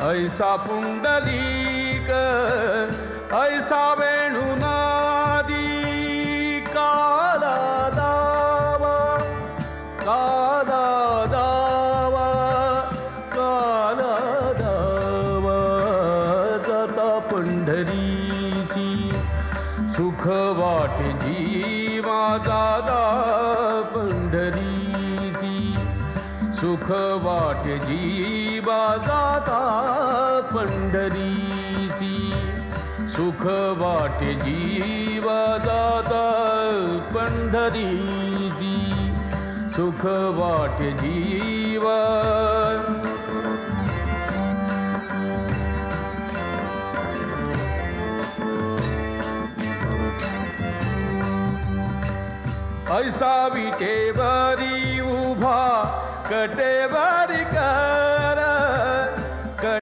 ऐसा पुंडलीक ऐसा वेणुनादी काला दावा काला दावा काला दावा जाता पंढरीची सुख वाटे जीवा जाता पंढरीची सुख वाटे जीवा जाता पंढरीची सुख वाटे जीवा जाता पंढरीची सुख वाटे जीवा ऐसा विटेवरी उभा कटेवर